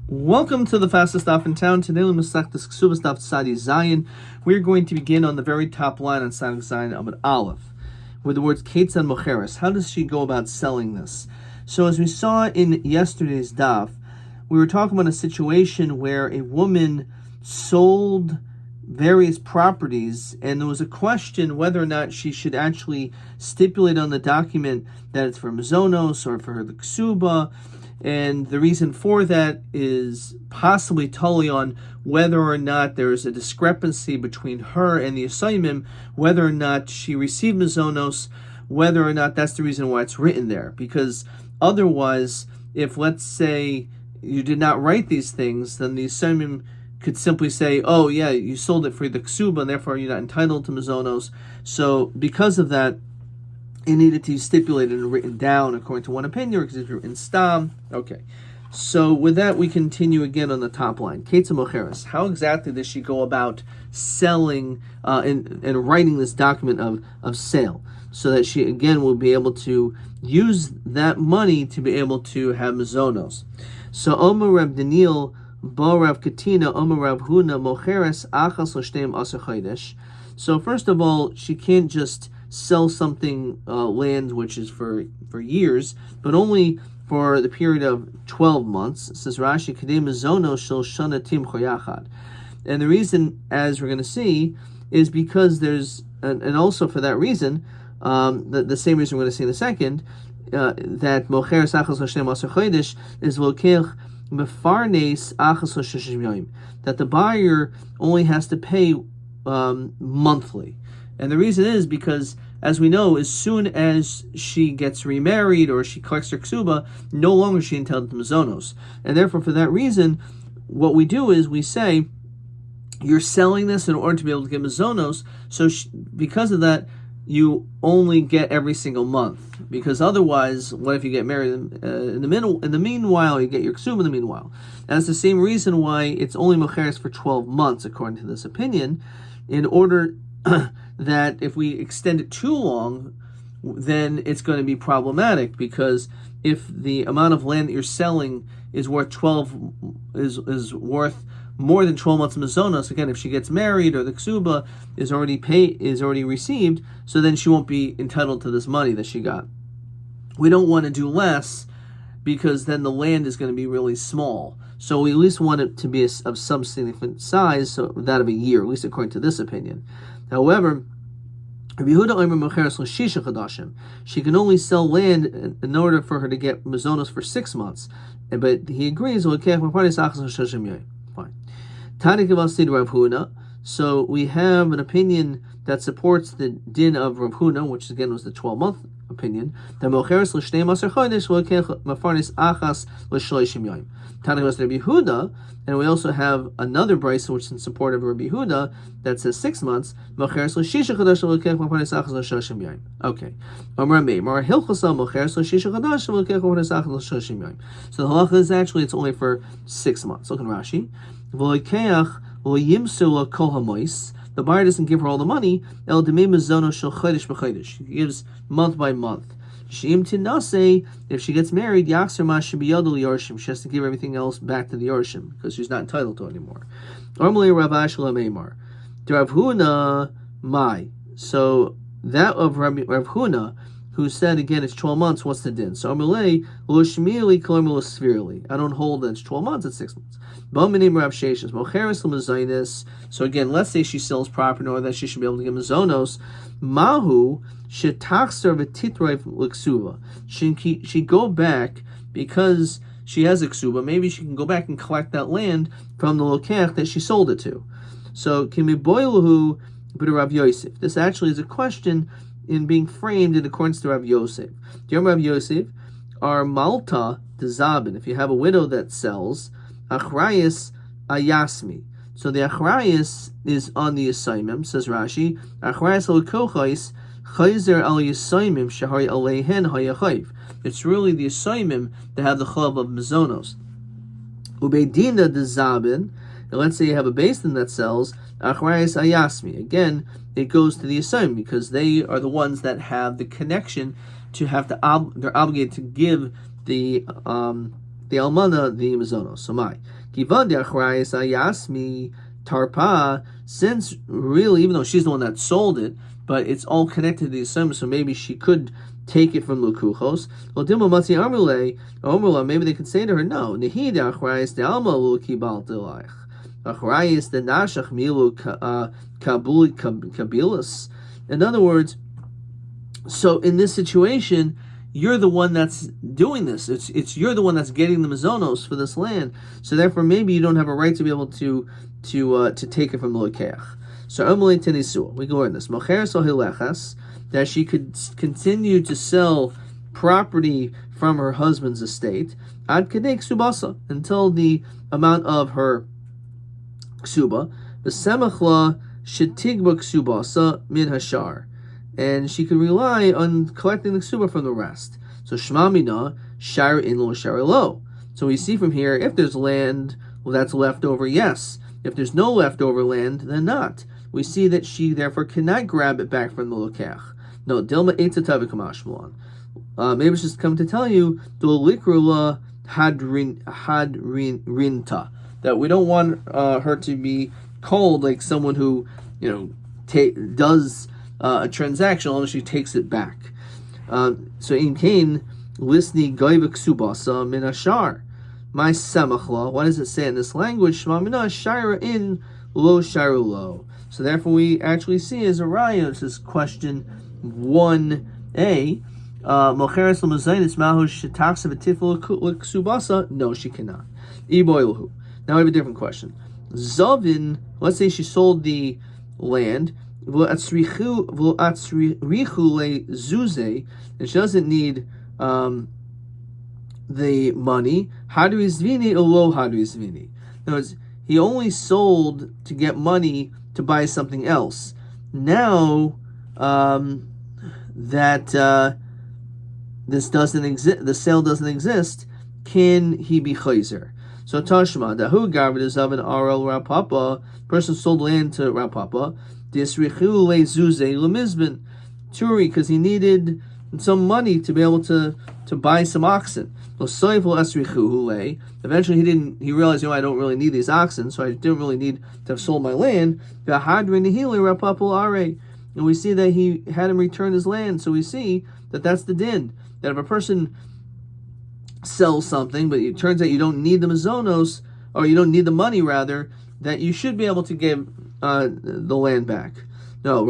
Welcome to the fastest daf in town. Today we masech the Ketubot daf Sadi Zayin. We're going to begin on the very top line on Sadi Zayin of an Aleph, with the words Ketzad Mocheres. How does she go about selling this? So as we saw in yesterday's daf, we were talking about a situation where a woman sold various properties, and there was a question whether or not she should actually stipulate on the document that it's for Mazonos or for her the Ksuba. And the reason for that is possibly totally on whether or not there is a discrepancy between her and the assignment, whether or not she received Mazonos, whether or not that's the reason why it's written there. Because otherwise, if let's say you did not write these things, then the assignment could simply say, oh yeah, you sold it for the Ksuba, and therefore you're not entitled to Mazonos. So because of that, it needed to be stipulated and written down according to one opinion, or because it's written stam. Okay. So with that, we continue again on the top line. Ketzad Mocheres. How exactly does she go about selling and writing this document of sale, so that she again will be able to use that money to be able to have mazonos? So Omer Rab Daniel Bo Rav Katina Omer Rav Huna Mocheres Achas L'Shteim Aser Chodesh. So first of all, she can't just sell something, land which is for years, but only for the period of 12 months. It says Rashi, Kadei Mazono Shel Shana Tim Choyachad. And the reason, as we're going to see, is because there's, and also for that reason, the same reason we're going to see in a second, that Mocheres Achas L'Shteim Aser Chodesh is Lokech Mefarnes Achas L'Sheshim Yoim, that the buyer only has to pay monthly. And the reason is because, as we know, as soon as she gets remarried or she collects her ksuba, no longer is she entitled to mazonos. And therefore, for that reason, what we do is we say, you're selling this in order to be able to get mazonos, so because of that, you only get every single month. Because otherwise, what if you get married in the meanwhile, you get your ksuba in the meanwhile? And that's the same reason why it's only mocheres for 12 months, according to this opinion, in order that if we extend it too long, then it's going to be problematic, because if the amount of land that you're selling is worth is worth more than 12 months of mazonos, again, if she gets married or the ksuba is already received, so then she won't be entitled to this money that she got. We don't want to do less, because then the land is going to be really small. So we at least want it to be of some significant size, so that of a year, at least according to this opinion. However, she can only sell land in order for her to get mazonos for 6 months. But he agrees. Fine. So we have an opinion that supports the din of Rav Huna, which again was the 12-month opinion. And we also have another brisa which is in support of Rabbi Huda that says 6 months. Okay. So the halacha is actually it's only for 6 months. Look at Rashi. The buyer doesn't give her all the money. She gives month by month. If she gets married, she has to give everything else back to the Yorshim, because she's not entitled to it anymore. So that of Rav Huna, who said again it's 12 months, what's the din? So I don't hold that it's 12 months, it's 6 months. So again, let's say she sells property or that she should be able to get mazonos. Mahu she go back because she has a ksuba. Maybe she can go back and collect that land from the lokech that she sold it to. So kimiboiluhu b'Rav Yosef. This actually is a question in being framed in accordance to Rav Yosef. Rav Yosef are malta dezabin. If you have a widow that sells, achrayis ayasmi. So the achrayis is on the assignment, says Rashi. Achrayis al-kochais chayzer al yisaimim shahari aleihen hayachayv. It's really the assignment that have the chav of mazonos. Ubeidina dezabin. Let's say you have a basin that sells achrayis ayasmi. Again, it goes to the assignment because they are the ones that have the connection to have to they're obligated to give the the almana the mazonos. So my givan de achrayis ayasmi tarpa. Since really, even though she's the one that sold it, but it's all connected to the assumption, so maybe she could take it from Lukuchos. Maybe they could say to her, no, in other words, so in this situation, you're the one that's doing this. It's you're the one that's getting the mazonos for this land. So therefore, maybe you don't have a right to be able to take it from the lokeach. So Amalei Tenisua, we go in this Mocheres Ohilechas, that she could continue to sell property from her husband's estate ad kadei ksubasa, until the amount of her ksuba, v'semachla shetigba ksubasa min hashar, and she could rely on collecting the ksuba from the rest. So shma mina shar in lo shar lo. So we see from here, if there's land, well, that's left over, yes. If there's no leftover land, then not. We see that she therefore cannot grab it back from the lokech. No, dilma eitzatavi kamashmulan. Maybe it's just come to tell you the likrula hadrinta, that we don't want her to be called like someone who does a transaction unless she takes it back. So in Cain lisni goivik subasa min ashar. My semachla. What does it say in this language? Shma mina shira in lo shira lo. So therefore, we actually see as a raya, this is question 1a. Mocheres l'mazaynis mahu shetaksa v'tifel l'ksubasa. No, she cannot. Iboilahu. Now we have a different question. Zavin. Let's say she sold the land. V'atzrichu lezuze, and she doesn't need the money. Hadri zvini olo hadri zvini. In other words, he only sold to get money to buy something else. Now that this doesn't exist, the sale doesn't exist, can he be chayzer? So Tashma, dahu garvid is of an aral rapapa, person sold land to rapapa, disrichu le zuze lemizbin, turi, because he needed some money to be able to buy some oxen. Eventually he realized, I don't really need these oxen, so I didn't really need to have sold my land. And we see that he had him return his land. So we see that that's the din. That if a person sells something, but it turns out you don't need the mazonos, or you don't need the money rather, that you should be able to give the land back. No,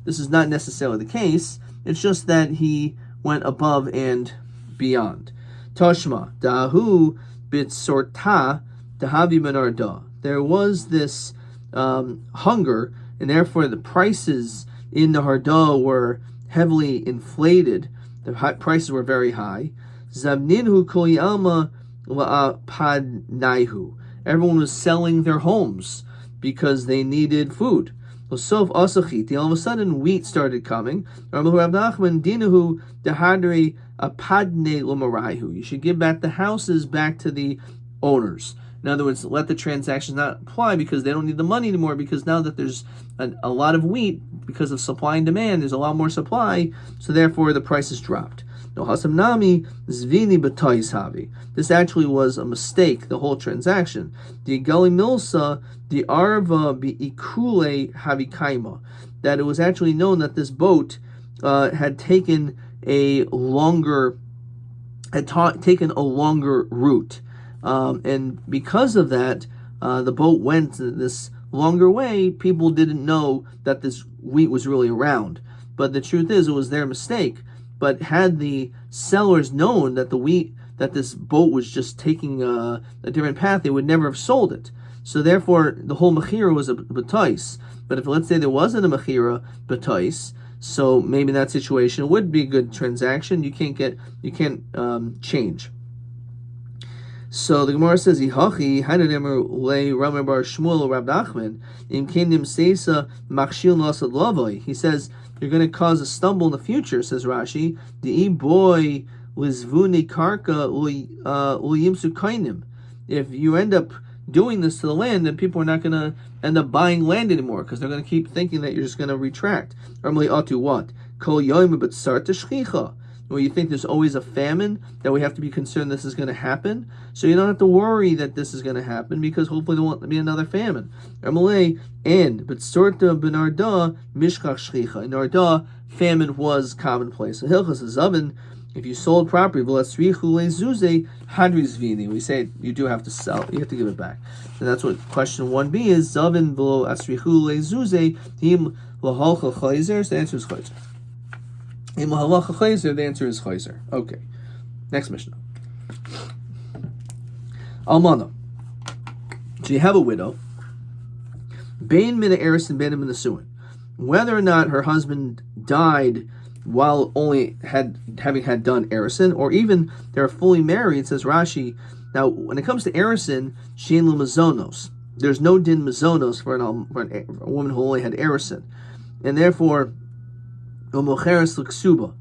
this is not necessarily the case. It's just that he went above and beyond. Toshma, dahu bitsorta dahavi menarda. There was this hunger, and therefore the prices in the harda were heavily inflated. The prices were very high. Zavninhu koyama la'apadnaihu. Everyone was selling their homes because they needed food. All of a sudden, wheat started coming. You should give back the houses back to the owners. In other words, let the transactions not apply because they don't need the money anymore, because now that there's a lot of wheat, because of supply and demand, there's a lot more supply, so therefore the prices dropped. No hasamnami zvini b'tois havi. This actually was a mistake, the whole transaction. The gali milsa, the arva bi'ikule havi kaima. That it was actually known that this boat had taken a longer route. And because of that, the boat went this longer way. People didn't know that this wheat was really around. But the truth is, it was their mistake. But had the sellers known that that this boat was just taking a different path, they would never have sold it. So therefore, the whole mechira was a b'tais. But if, let's say, there wasn't a mechira b'tais, so maybe in that situation it would be a good transaction. You can't change. So the Gemara says, "Ihachi hanademer le Rami bar Shmuel Rab Nachman im kendim seisa machshil nasad lavoi." He says you're going to cause a stumble in the future. Says Rashi, "Di boy lizvuni karka uyimsu kainim." If you end up doing this to the land, then people are not going to end up buying land anymore because they're going to keep thinking that you're just going to retract. Normally, atu what? Kol yomi b'tsarta shchicha. or you think there's always a famine, that we have to be concerned this is going to happen. So you don't have to worry that this is going to happen, because hopefully there won't be another famine. But Sorta Benarda Mishkach Shchicha. In Narda, famine was commonplace. So Hilchas Zavin, if you sold property, we say you do have to sell, you have to give it back. And that's what question 1b is. Zavin v'lo asrichu lezuze him lahalcha chayzer. So the answer is chayzer. Him lahalcha chayzer. The answer is chayzer. Okay. Next Mishnah. Almana. So you have a widow. Bein min ha'eris and bein min ha'suin. Whether or not her husband died while only having had done erison, or even they're fully married, says Rashi. Now, when it comes to erison, shein lu mazonos. There's no din mazonos for a woman who only had erison, and therefore, mocheres l'ksuba.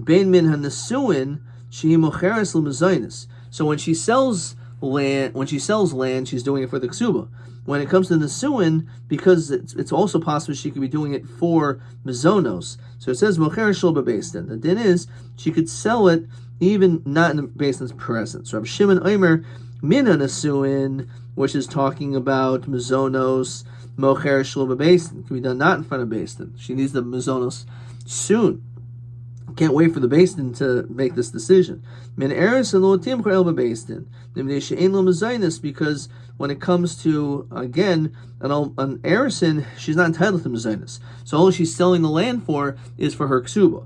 Bein min hanasuin she mocheres l'mazonis. So when she sells land, she's doing it for the ksuba. When it comes to Nesuin, because it's also possible she could be doing it for Mizonos. So it says Mocher Shul B'Beis. The din is she could sell it even not in the Beis Din's presence. So Rabbi Shimon Omer Mina Nesuin, which is talking about Mizonos, Mocher Shul B'Beis, can be done not in front of Beis Din. She needs the Mizonos soon. Can't wait for the Beis Din to make this decision. Because when it comes to, again, an erison, she's not entitled to mezainis. So all she's selling the land for is for her ksuba.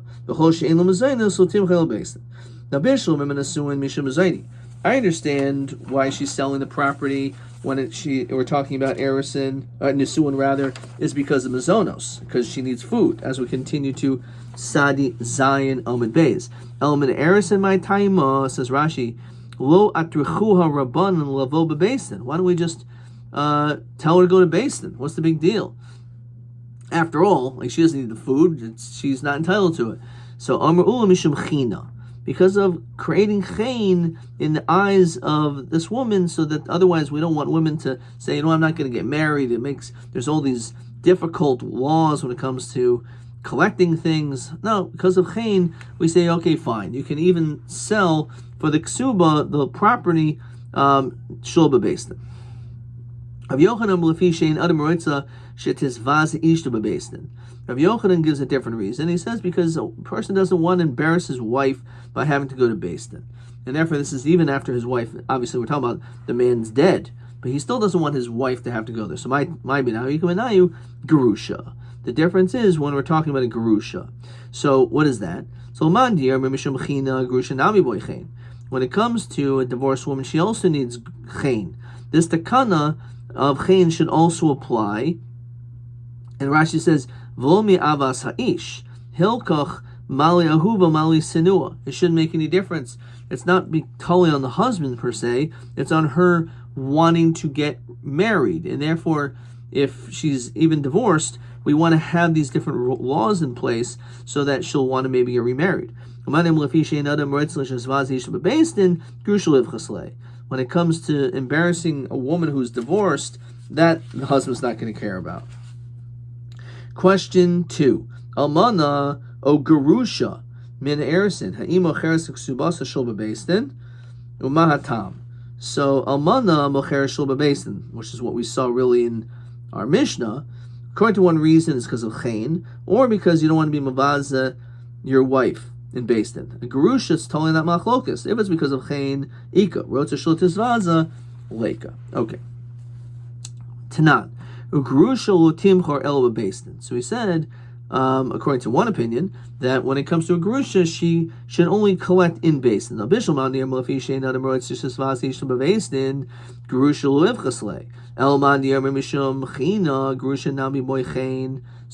I understand why she's selling the property when we're talking about erison, nisuin rather, is because of mazonos, because she needs food, as we continue to Sadi Zayin Omid Beis. Element erison my taima, says Rashi, Lo atrichuha rabban and lavo bebeis din. Why don't we just tell her to go to Beis Din? What's the big deal? After all, like, she doesn't need the food; she's not entitled to it. So Amar Ula Mishum China, because of creating chain in the eyes of this woman, so that otherwise we don't want women to say, I'm not going to get married. There's all these difficult laws when it comes to collecting things. No, because of chain, we say, okay, fine. You can even sell for the ksuba, the property, shul b'beis din. Rav Yochanan l'fi shein adam roitza shetizvaz ishtu b'beis din. Rav Yochanan gives a different reason. He says because a person doesn't want to embarrass his wife by having to go to Beis Din. And therefore, this is even after his wife, obviously we're talking about the man's dead, but he still doesn't want his wife to have to go there. So my binayu kamenayu gerusha. The difference is when we're talking about a gerusha. So what is that? So mandir mimishum china gerusha nami boy chen. When it comes to a divorced woman, she also needs chen. This takana of chen should also apply. And Rashi says, V'lo avas ha'ish, hilkach mali ahuva mali sinua. It shouldn't make any difference. It's not totally on the husband per se. It's on her wanting to get married. And therefore, if she's even divorced, we want to have these different laws in place so that she'll want to maybe get remarried. When it comes to embarrassing a woman who's divorced, that the husband's not going to care about. Question 2. Almana o gerusha min ersin ha'imo cheres ksubasa shul bebeis din umahatam. So almana mocheres shul bebeis din, which is what we saw really in our Mishnah. According to one reason, it's because of chen, or because you don't want to be mavaza your wife in Beis Din. A gerusha is totally not machlokas. If it's because of chen, ika rotza shul tizvaza leika. Okay. Tanan. Gerusha lutimchor el bebeis din. So he said, according to one opinion, that when it comes to a gerusha, she should only collect in Beis Din. So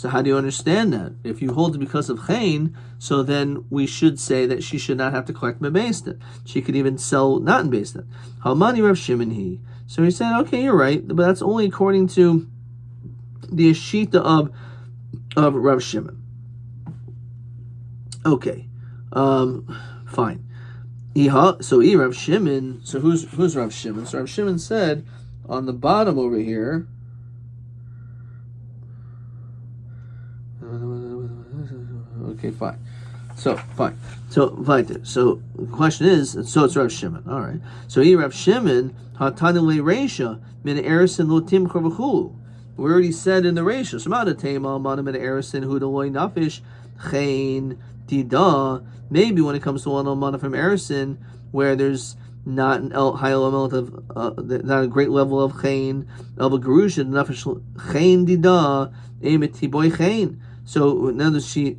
how do you understand that? If you hold it because of chen, so then we should say that she should not have to collect in Beis Din. She could even sell not in Beis Din. Halmani Rav Shimon he. So he said, okay, you're right, but that's only according to the Ashita of Rav Shimon. Okay, fine. So Rav Shimon. So who's Rav Shimon? So Rav Shimon said on the bottom over here. Okay, fine. So fine. So weiter. So the question is, so it's Rav Shimon. All right. So here Rav Shimon hatanu le'reisha min erisin lo timchor v'chulu. We already said in the reisha. Shemada tema mana min erisin hu deloy nafish chein dida. Maybe when it comes to one mana from erisin, where there's not an high level of not a great level of chein of a gerusha nafish chein dida emet tiboy chein. So now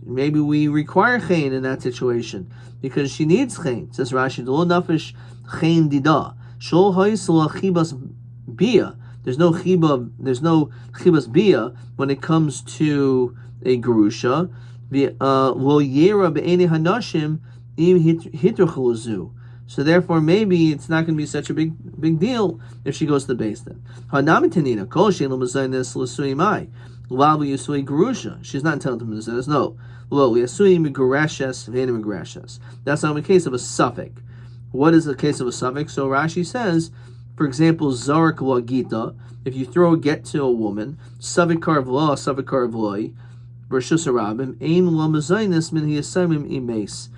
maybe we require chein in that situation because she needs chein. Says Rashi, lo nafish chein dida shol haisla chibas bia. There's no chibas bia when it comes to a gerusha. Lo yera be'eni hanashim im hitrachulazu. So therefore, maybe it's not going to be such a big deal if she goes to the base then. Hanamitanina kol shein lo mezainis l'sui mai. Lavu yasui gerusha. She's not entitled to mezainis. No. Lo yasui migrashes v'ena migrashes. That's not in the case of a suffix. What is the case of a suffix? So Rashi says, for example, zarak la gita. If you throw a get to a woman, savikar v'la, savikar v'loi, b'rshus harabim, ein la mezainis min hiyasamim imes.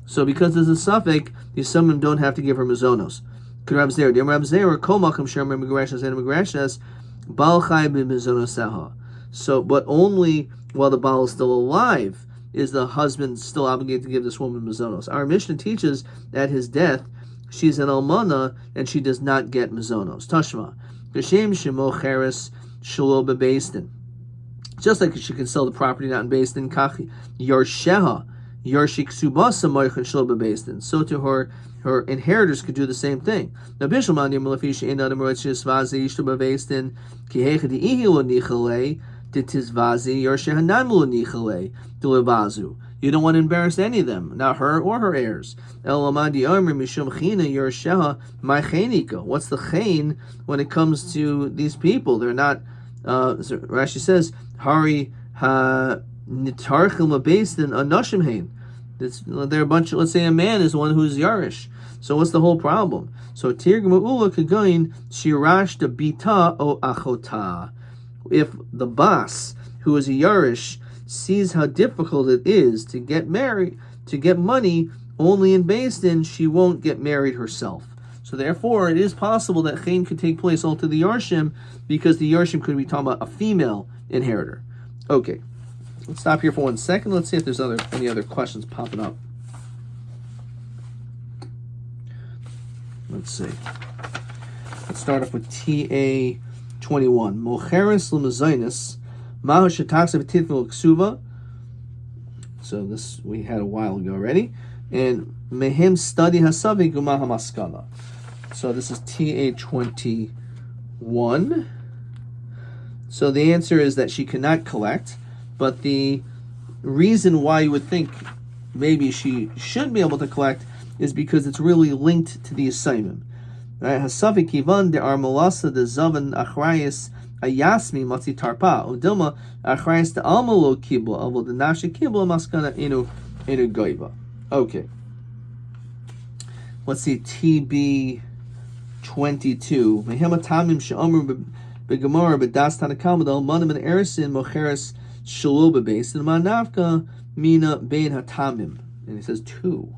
So because there's a suffix, the Yisomim don't have to give her mazonos. Could Rab Zera, dear Rab Zera, kol malcham shermer migrashes and migrashes, bal chai b'mazonoseha. So, but only while the Baal is still alive is the husband still obligated to give this woman mazonos. Our Mishnah teaches at his death, she's an almana and she does not get mazonos. Tashma, b'shem shemo cheres shelo bebeistin. Just like she can sell the property not in beistin, kachi yarsheha yarshik subasa moichin shelo bebeistin. So to her inheritors could do the same thing. Now, Bishalman Yamalafish in other words, Vazi Ishtu bebeistin ki hechadi ihilo nichale. You don't want to embarrass any of them, not her or her heirs. What's the chain when it comes to these people? They're not. Rashi says, "Hari ha nitarchim abeistin anoshim hein." They're a bunch. Let's say a man is one who's yarish. So what's the whole problem? So tirgma ula kagain shirash de bita o achota. If the boss, who is a yarish, sees how difficult it is to get married, to get money only in Beis Din, she won't get married herself. So therefore, it is possible that Chaim could take place all to the Yarshim, because the Yarshim could be talking about a female inheritor. Okay, let's stop here for 1 second. Let's see if there's any other questions popping up. Let's see. Let's start off with TA 21. Mocheres l'mezainis mahu shetaksa v'titvel ksuva. So this we had a while ago already. And mehem study hasavik u'ma hamaskala. So this is TA 21. So the answer is that she cannot collect, but the reason why you would think maybe she should be able to collect is because it's really linked to the assignment. Right? Hasavik kivan de armalasa de zavan achrayis ayasmi matzi tarpa udilma achrayis de almalo kibla avol de nashe kibla maskana inu goiva. Okay. Let's see, TB 22. Mehematamim she'omer begamara bedas tanakam del manim and erisin mocheres shaloba base and manavka mina bein hatamim. And he says 2.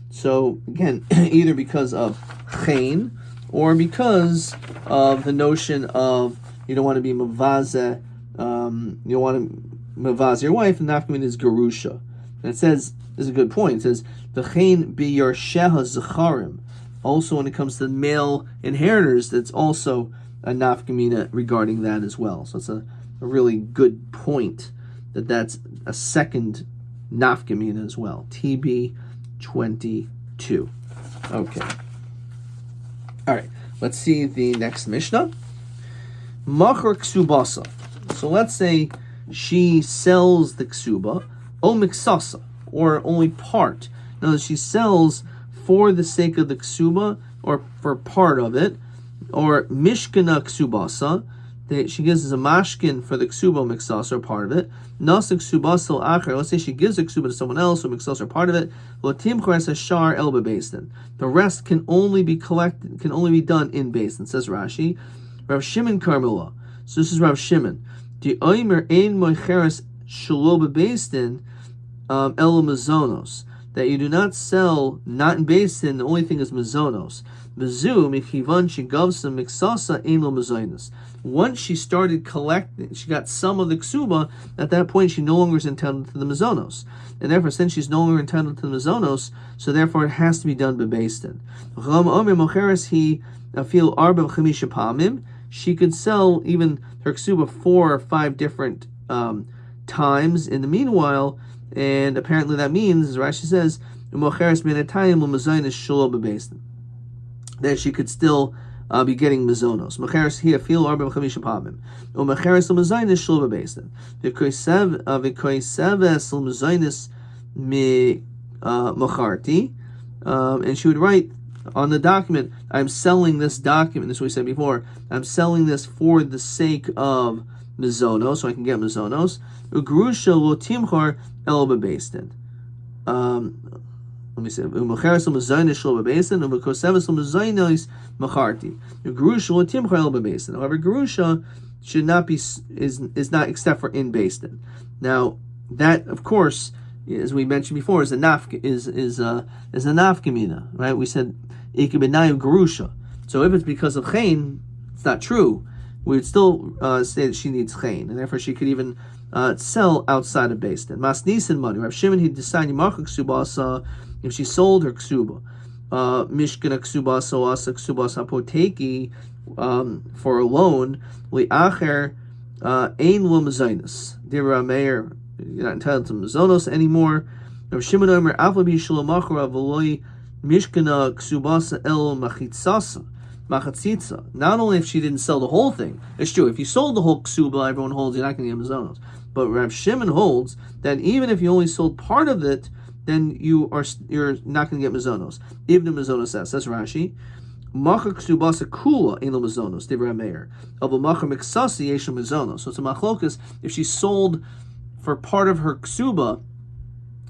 So again, either because of chain or because of the notion of you don't want to be mavaza, you want to mavaza your wife, and nafkamin is gerusha. And it says, this is a good point, it says, v'chein bi yarsheha zecharim. Also when it comes to male inheritors, that's also a nafkamina regarding that as well. So it's a really good point that's a second nafkamina as well. TB 22. Okay. All right, let's see the next Mishnah. Machar ksubasa. So let's say she sells the ksuba, o miksasa, or only part. Now she sells for the sake of the ksuba, or for part of it, or mishkana ksubasa. She gives us a mashkin for the ksuba miksasa, or part of it. Nasa ksubasa acher. Let's say she gives a ksuba to someone else, or miksasa, or part of it. Lotim chores hashar el bebeistin. The rest can only be collected, can only be done in Beis Din, says Rashi. Rav Shimon Karmela. So this is Rav Shimon. The oimer ein moicheres shelo bebeis din elo mazonos, that you do not sell not in Beis Din. The only thing is mazonos. Bezu mikivan shigavsa miksasa elo mazonos. Once she started collecting, she got some of the ksuba. At that point, she no longer is entitled to the mazonos, and therefore, since she's no longer entitled to the mazonos, so therefore it has to be done by Beis Din. She could sell even her ksuba 4 or 5 different times in the meanwhile, and apparently that means, as Rashi says, that she could still be getting mazonos. Mecheres here feel arba b'chamisha pamim. U'mecheres l'mazaynis shul b'beis din. V'koiseves l'mazaynis mi macharti. And she would write on the document, I'm selling this document. This is what we said before. I'm selling this for the sake of mazonos, so I can get mazonos. U'grusha lo timchar el b'beis din. Let me say, U'mecheres l'mazaynis shul b'beis din. U'mekoseves l'mazaynis macharti. Gerusha l'timchar el b'beis din. However, gerusha should not be is not except for in Beis Din. Now that, of course, as we mentioned before, is a nafkamina, right? We said ikibinayu gerusha. So if it's because of chen, it's not true. We would still say that she needs chen, and therefore she could even sell outside of Beis Din. Masnisin money. Rav Shimon he decided ksubasa if she sold her ksuba. Mishkana ksubasa asa ksubasa apoteki for a loan. Li'acher ein lo mazonos. Dira Meir, you're not entitled to mazonos anymore. Rav Shimon Omer Aflabi Shalomachra V'loi Mishkana Ksubasa El Machitzasa Machatzitza. Not only if she didn't sell the whole thing, it's true. If you sold the whole ksuba, everyone holds you're not going to get mazonos. But Rav Shimon holds that even if you only sold part of it, then you're not going to get mazonos. Even mazonos says Rashi. Macha ksubasa kula ain't no mazonos. Divrei Meir. Aval macha miksasi yeshu mazonos. So it's a machlokas if she sold for part of her ksuba,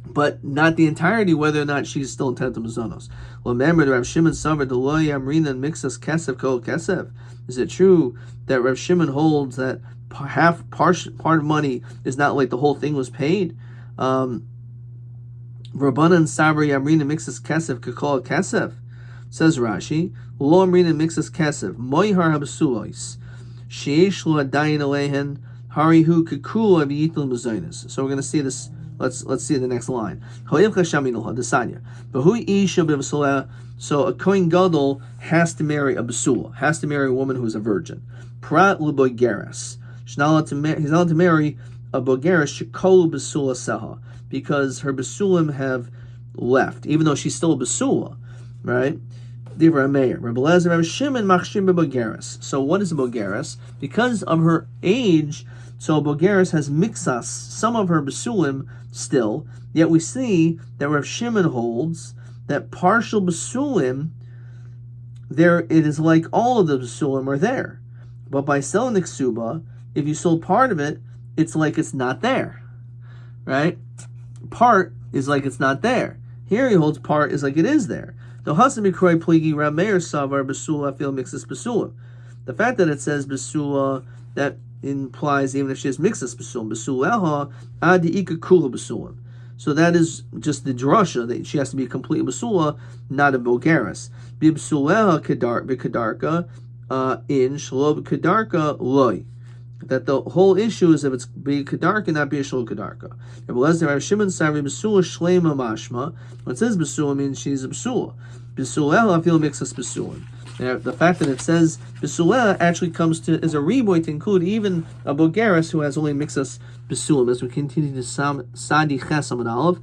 but not the entirety, whether or not she's still entitled to mazonos. Remember, Rav Shimon savar deloy amrina mixas kesef kol kesef. Is it true that Rav Shimon holds that part of money is not like the whole thing was paid? Rabbanan sabri amrina mixas kesef kol kesef. Says Rashi, lo amrina mixas kesef moihar habasulois sheish lo adayin alehen harihu kekula v'yitul mazonos. So we're going to see this. Let's see the next line. So a kohen gadol has to marry a basula, has to marry a woman who is a virgin. Prat l'bogeres. He's not allowed to marry a bogeres shekolu basula seha, because her basulim have left, even though she's still a basula, right? Divrei Meir. Rabbi Elazar, Rabbi Shimon machshim bebogeres. So what is a bogeres? Because of her age, so bogeres has mixas, some of her basulim still, yet we see that Rav Shimon holds that partial basulim, there it is like all of the basulim are there. But by selling the ksuba, if you sold part of it, it's like it's not there. Right? Part is like it's not there. Here he holds part is like it is there. The Hasan Pligi Rav Meir Savar Basula feel mixes basulim. The fact that it says basula, that implies even if she has mixes basulim, basuleha adi ika kula basulim. So that is just the drasha that she has to be a complete basula, not a bogeres. Be basuleha kadarka in shlo kadarka loy. That the whole issue is if it's be kadarka, not be a shlo kadarka. Rabbi Shimon Savi basula shlema mashma. When it says basula means she's a basula. Basuleha feel mixes basulim. The fact that it says Besulah actually comes to as a reboy to include even a bogeres who has only mixas besulim. As we continue to Sadi Ches Amud Aleph,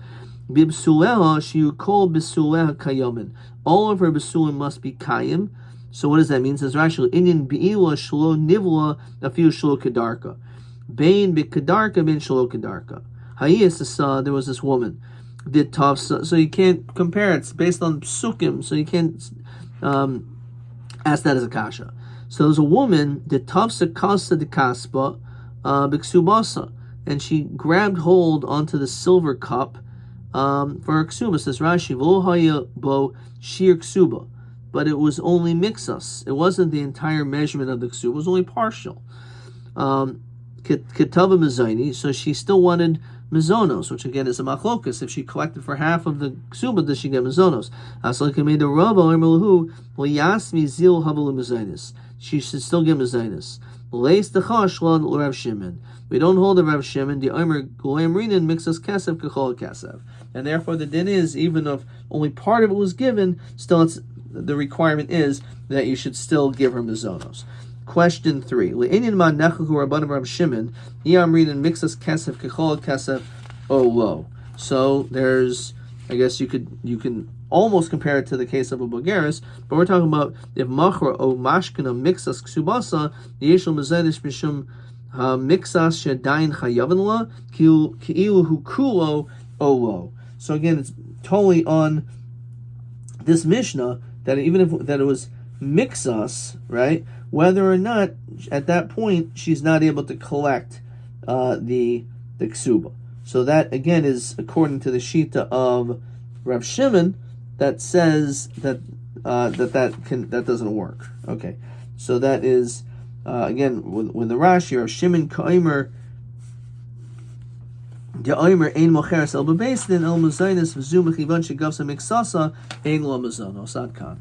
Bibsuleha she call Besuleha kayomin. All of her besulim must be kayim. So what does that mean? It says Rashi Indian beila shlo nivla afiu shlo kedarka. Bain bikadarka bin shlo kedarka. Hayis there was this woman did tough, so you can't compare it. It's based on psukim, so you can't ask that as a kasha. So there's a woman that tafsa kasa de kaspa biksubasa, and she grabbed hold onto the silver cup for her ksuba. Says Rashi v'lo haya bo shir ksuba, but it was only mixas. It wasn't the entire measurement of the ksuba. It was only partial. Ketava mezayni, so she still wanted mizonos, which again is a machlokas. If she collected for half of the ksuba, does she get mizonos? She should still get mizonos. We don't hold the Rav Shimon. The Omer Goyim Rinin mixes kasev kechol kasev, and therefore the din is, even if only part of it was given, still the requirement is that you should still give her mizonos. Question 3. Le'enin ma nechahu rabbanim Rav Shimon yam Rinin mixes kasev kechol kasev lo. So there's, I guess you can almost compare it to the case of a bogeris, but we're talking about if machra o mashkina mixas ksubasa yeshul mizonos mishum mixas shedain chayavin la ki'ilu hu kulo olo. So again, it's totally on this Mishnah that even if that it was mixas, right, whether or not at that point she's not able to collect the ksuba. So that again is according to the shita of Rav Shimon that says that that doesn't work. Okay, so that is again when the Rashi Rav Shimon ka'omer de'omer ein mocheres el bebeis din el muzaynis v'zu mechivan shegavsa mixasa ein lo mazonos ad kan.